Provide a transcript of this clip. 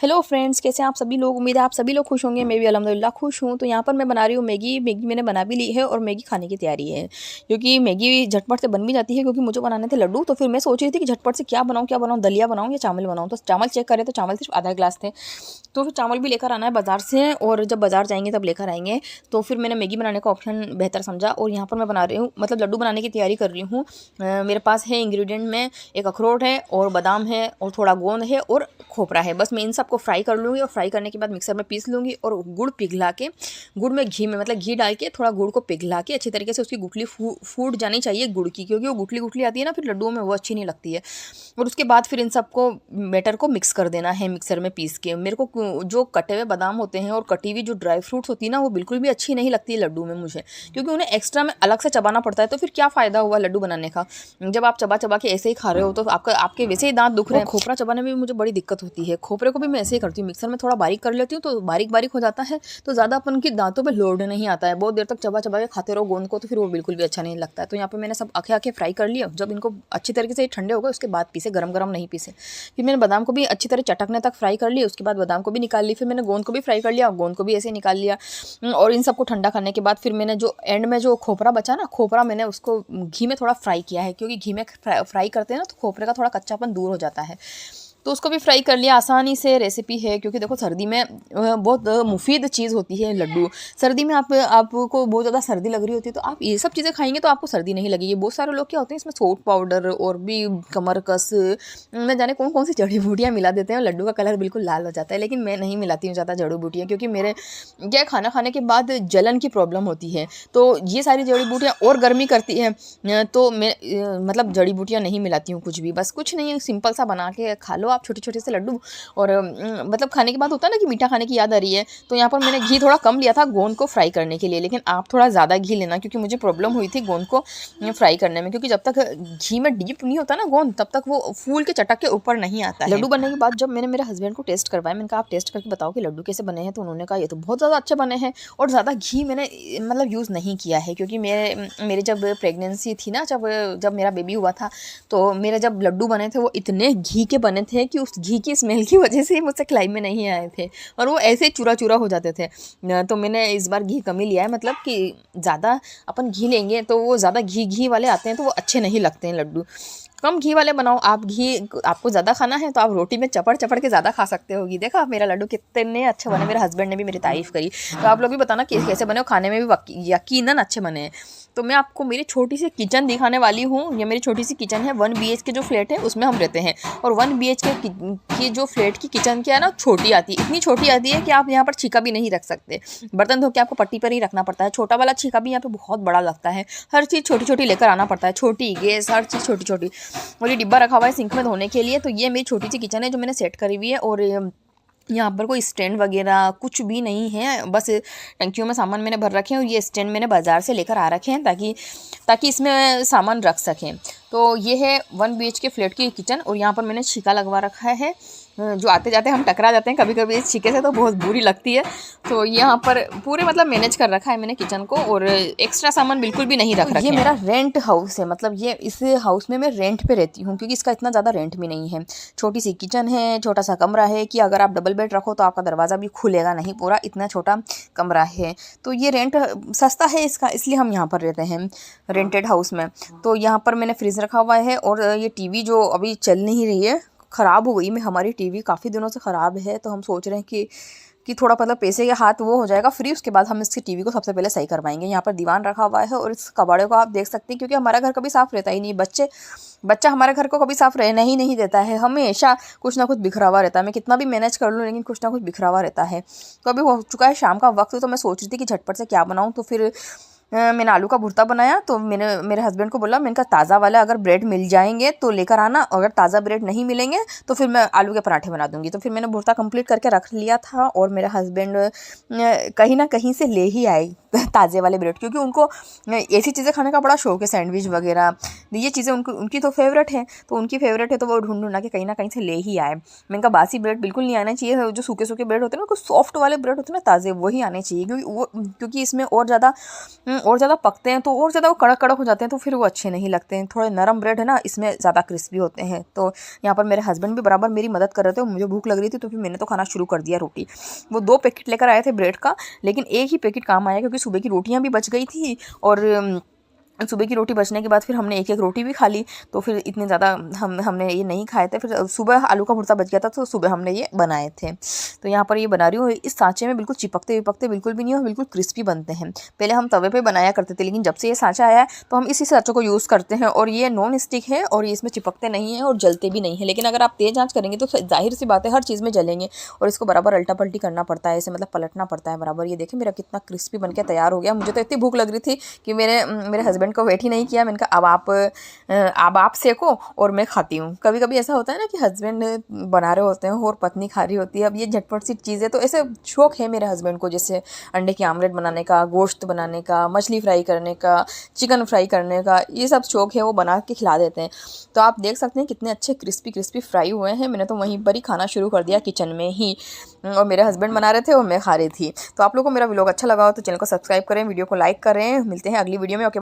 Hello friends, कैसे हैं आप सभी लोग। उम्मीद है आप सभी लोग खुश होंगे। मैं भी अल्हम्दुलिल्लाह खुश हूँ। तो यहाँ पर मैं बना रही हूँ मैगी मैंने बना भी ली है और मैगी खाने की तैयारी है, क्योंकि मैगी झटपट से बन भी जाती है। क्योंकि मुझे बनाने थे लड्डू, तो फिर मैं सोच रही थी कि झटपट से क्या बनाऊँ, दलिया बनाऊँ या चावल बनाऊँ। तो चावल चेक करें तो चावल सिर्फ आधा गिलास थे, तो फिर चावल भी लेकर आना है बाज़ार से, और जब बाज़ार जाएंगे तब लेकर आएंगे। तो फिर मैंने मैगी बनाने का ऑप्शन बेहतर समझा, और यहाँ पर मैं बना रही हूँ, मतलब लड्डू बनाने की तैयारी कर रही हूँ। मेरे पास है इंग्रेडिएंट में एक अखरोट है और बादाम है और थोड़ा गोंद है और खोपरा है। बस मैं इन सबको फ्राई कर लूँगी, और फ्राई करने के बाद मिक्सर में पीस लूँगी, और गुड़ पिघला के, गुड़ में घी में, मतलब घी डाल के थोड़ा गुड़ को पिघला के अच्छी तरीके से उसकी गुठली फूट जानी चाहिए गुड़ की, क्योंकि वो गुठली गुठली आती है ना फिर लड्डुओं में, वो अच्छी नहीं लगती है। और उसके बाद फिर इन सबको बैटर को मिक्स कर देना है मिक्सर में पीस के। मेरे को जो कटे हुए बादाम होते हैं और कटी हुई जो ड्राई फ्रूट्स होती है ना, वो बिल्कुल भी अच्छी नहीं लगती है लड्डू में मुझे, क्योंकि उन्हें एक्स्ट्रा में अलग से चबाना पड़ता है। तो फिर क्या फ़ायदा हुआ लड्डू बनाने का, जब आप चबा चबा के ऐसे ही खा रहे हो तो आपके वैसे ही दांत दुख रहे हैं। खोपरा चबाने में भी मुझे बड़ी दिक्कत होती है। खोपरे को भी मैं ऐसे ही करती हूँ, मिक्सर में थोड़ा बारीक कर लेती हूँ तो बारीक बारीक हो जाता है, तो ज़्यादा अपन की दांतों पे लोड नहीं आता है। बहुत देर तक चबा चबा के खाते रहो गोंद को, तो फिर वो बिल्कुल भी अच्छा नहीं लगता है। तो यहाँ पे मैंने सब आखे आखे फ्राई कर लिया। जब इनको अच्छी तरीके से ठंडे हो गए उसके बाद पीसे, गरम गरम नहीं पीसे। फिर मैंने बादाम को भी अच्छी तरह चटकने तक फ्राई कर लिया, उसके बाद बादाम को भी निकाल ली। फिर मैंने गोंद को भी फ्राई कर लिया, गोंद को भी ऐसे निकाल लिया। और इन सबको ठंडा करने के बाद फिर मैंने जो एंड में जो खोपरा बचा ना, खोपरा मैंने उसको घी में थोड़ा फ्राई किया है, क्योंकि घी में फ्राई करते हैं ना तो खोपरे का थोड़ा कच्चापन दूर हो जाता है। तो उसको भी फ्राई कर लिया। आसानी से रेसिपी है, क्योंकि देखो सर्दी में बहुत मुफीद चीज़ होती है लड्डू। सर्दी में आपको बहुत ज़्यादा सर्दी लग रही होती है, तो आप ये सब चीज़ें खाएंगे तो आपको सर्दी नहीं लगेगी। बहुत सारे लोग क्या होते हैं इसमें सोट पाउडर और भी कमरकस, न जाने कौन कौन सी जड़ी बूटियाँ मिला देते हैं, लड्डू का कलर बिल्कुल लाल हो जाता है। लेकिन मैं नहीं मिलाती हूँ ज़्यादा जड़ी बूटियाँ, क्योंकि मेरे क्या खाना खाने के बाद जलन की प्रॉब्लम होती है, तो ये सारी जड़ी बूटियाँ और गर्मी करती है। तो मैं मतलब जड़ी बूटियाँ नहीं मिलाती हूँ कुछ भी। बस कुछ नहीं, सिंपल सा बना के खा लो आप छोटे छोटे से लड्डू। और मतलब खाने के बाद होता है ना कि मीठा खाने की याद आ रही है, तो यहाँ पर मैंने घी थोड़ा कम लिया था गोंद को फ्राई करने के लिए, लेकिन आप थोड़ा ज़्यादा घी लेना, क्योंकि मुझे प्रॉब्लम हुई थी गोंद को फ्राई करने में। क्योंकि जब तक घी में डीप नहीं होता ना गोंद, तब तक वो फूल के चटक के ऊपर नहीं आता है। लड्डू बनने के बाद जब मैंने मेरे हस्बैंड को टेस्ट करवाया, मैंने कहा आप टेस्ट करके बताओ कि लड्डू कैसे बने हैं। तो उन्होंने कहा ये तो बहुत ज़्यादा अच्छे बने हैं, और ज़्यादा घी मैंने मतलब यूज़ नहीं किया है, क्योंकि मेरे जब प्रेगनेंसी थी ना, जब मेरा बेबी हुआ था, तो मेरे जब लड्डू बने थे वो इतने घी के बने थे कि उस घी की स्मेल की वजह से मुझसे खिलाई में नहीं आए थे, और वो ऐसे चूरा चूरा हो जाते थे। तो मैंने इस बार घी कम ही लिया है, मतलब कि ज़्यादा अपन घी लेंगे तो वो ज़्यादा घी वाले आते हैं, तो वो अच्छे नहीं लगते हैं लड्डू। कम घी वाले बनाओ आप। घी आपको ज़्यादा खाना है तो आप रोटी में चपड़ चपड़ के ज़्यादा खा सकते होगी। देखा मेरा लड्डू कितने अच्छे बने, मेरे हस्बैंड ने भी मेरी तारीफ़ करी। तो आप लोग भी बताना कि कैसे बने, खाने में भी यकीनन अच्छे बने हैं। तो मैं आपको मेरी छोटी सी किचन दिखाने वाली हूँ। ये मेरी छोटी सी किचन है, 1 BHK जो फ्लैट है उसमें हम रहते हैं, और 1 BHK की जो फ्लैट की किचन क्या है ना, छोटी आती है, इतनी छोटी आती है कि आप यहाँ पर छीका भी नहीं रख सकते। बर्तन धो के आपको पट्टी पर ही रखना पड़ता है। छोटा वाला छीका भी यहाँ पे बहुत बड़ा लगता है, हर चीज़ छोटी छोटी लेकर आना पड़ता है, छोटी गैस, हर चीज़ छोटी छोटी। और ये डिब्बा रखा हुआ है सिंक में धोने के लिए। तो ये मेरी छोटी सी किचन है जो मैंने सेट करी हुई है, और यहाँ पर कोई स्टैंड वगैरह कुछ भी नहीं है, बस टंकियों में सामान मैंने भर रखे हैं, और ये स्टैंड मैंने बाज़ार से लेकर आ रखे हैं ताकि इसमें सामान रख सकें। तो ये है 1 BHK फ्लैट की किचन, और यहाँ पर मैंने छीका लगवा रखा है। जो आते जाते हम टकरा जाते हैं कभी कभी इस छीके से, तो बहुत बुरी लगती है। तो यहाँ पर पूरे मतलब मैनेज कर रखा है मैंने किचन को, और एक्स्ट्रा सामान बिल्कुल भी नहीं रख रखा है। ये मेरा रेंट हाउस है, मतलब ये इस हाउस में मैं रेंट पे रहती हूँ, क्योंकि इसका इतना ज़्यादा रेंट भी नहीं है। छोटी सी किचन है, छोटा सा कमरा है, कि अगर आप डबल बेड रखो तो आपका दरवाज़ा भी खुलेगा नहीं, पूरा इतना छोटा कमरा है। तो ये रेंट सस्ता है इसका, इसलिए हम यहाँ पर रहते हैं रेंटेड हाउस में। तो यहाँ पर मैंने फ्रिज रखा हुआ है, और ये टीवी जो अभी चल नहीं रही है, ख़राब हो गई में हमारी टीवी काफ़ी दिनों से ख़राब है। तो हम सोच रहे हैं कि थोड़ा मतलब पैसे के हाथ वो हो जाएगा फ्री, उसके बाद हम इसकी टीवी को सबसे पहले सही करवाएंगे। यहाँ पर दीवान रखा हुआ है, और इस कबाड़े को आप देख सकते हैं, क्योंकि हमारा घर कभी साफ़ रहता ही नहीं। बच्चा हमारे घर को कभी साफ़ रहना ही नहीं देता है, हमेशा कुछ ना कुछ बिखरा हुआ रहता है। मैं कितना भी मैनेज कर लूँ, लेकिन कुछ ना कुछ बिखरा हुआ रहता है। तो अभी हो चुका है शाम का वक्त, तो मैं सोच रही थी कि झटपट से क्या बनाऊँ। तो फिर मैंने आलू का भुर्ता बनाया। तो मैंने मेरे हस्बैंड को बोला, मैंने कहा ताज़ा वाला अगर ब्रेड मिल जाएंगे तो लेकर आना, अगर ताज़ा ब्रेड नहीं मिलेंगे तो फिर मैं आलू के पराठे बना दूंगी। तो फिर मैंने भुर्ता कंप्लीट करके रख लिया था, और मेरे हस्बैंड कहीं ना कहीं से ले ही आए ताज़े वाले ब्रेड, क्योंकि उनको ऐसी चीज़ें खाने का बड़ा शौक है, सैंडविच वगैरह ये चीज़ें उनकी तो फेवरेट है। तो उनकी फेवरेट है, तो वो ढूंढना के कहीं ना कहीं से ले ही आए। मैंने कहा बासी ब्रेड बिल्कुल नहीं आना चाहिए, जो सूखे सूखे ब्रेड होते हैं ना, सॉफ्ट वाले ब्रेड होते हैं ना ताज़े, वही आने चाहिए, क्योंकि इसमें और ज़्यादा और ज़्यादा पकते हैं तो और ज़्यादा वो कड़क कड़क हो जाते हैं, तो फिर वो अच्छे नहीं लगते हैं। थोड़े नरम ब्रेड है ना, इसमें ज़्यादा क्रिस्पी होते हैं। तो यहाँ पर मेरे हस्बैंड भी बराबर मेरी मदद कर रहे थे, मुझे भूख लग रही थी तो फिर मैंने तो खाना शुरू कर दिया रोटी। वो 2 पैकेट लेकर आए थे ब्रेड का, लेकिन एक ही पैकेट काम आया क्योंकि सुबह की रोटियाँ भी बच गई थी, और सुबह की रोटी बचने के बाद फिर हमने एक-एक रोटी भी खा ली। तो फिर इतने ज़्यादा हमने ये नहीं खाए थे। फिर सुबह आलू का भुर्ता बच गया था, तो सुबह हमने ये बनाए थे। तो यहाँ पर ये बना रही हूँ, इस सांचे में बिल्कुल चिपकते-विपकते बिल्कुल भी नहीं और बिल्कुल क्रिस्पी बनते हैं। पहले हम तवे पे बनाया करते थे, लेकिन जब से ये सांचा आया है तो हम इसी सांचों को यूज़ करते हैं, और ये नॉन स्टिक है और ये इसमें चिपकते नहीं हैं और जलते भी नहीं हैं। लेकिन अगर आप तेज़ आँच करेंगे तो ज़ाहिर-सी बात है हर चीज़ में जलेंगे, और इसको बराबर अल्टा-पल्टी करना पड़ता है, ऐसे मतलब पलटना पड़ता है बराबर। ये देखिए मेरा कितना क्रिस्पी बन के तैयार हो गया। मुझे तो इतनी भूख लग रही थी कि मेरे हस्बैंड को वेट ही नहीं किया। मैंने कहा अब आप सेको और मैं खाती हूँ। कभी-कभी ऐसा होता है ना कि हस्बैंड बना रहे होते हैं और पत्नी खा रही होती है। अब ये झटपट सी चीज़ है, तो ऐसे शौक है मेरे हस्बैंड को, जैसे अंडे की आमलेट बनाने का, गोश्त बनाने का, मछली फ्राई करने का, चिकन फ्राई करने का, ये सब शौक है, वो बना के खिला देते हैं। तो आप देख सकते हैं कितने अच्छे क्रिस्पी फ्राई हुए हैं। मैंने तो वहीं पर ही खाना शुरू कर दिया किचन में ही, और मेरे हस्बैंड बना रहे थे और मैं खा रही थी। तो आप लोगों को मेरा व्लॉग अच्छा लगा हो तो चैनल को सब्सक्राइब करें, वीडियो को लाइक करें। मिलते हैं अगली वीडियो में। ओके।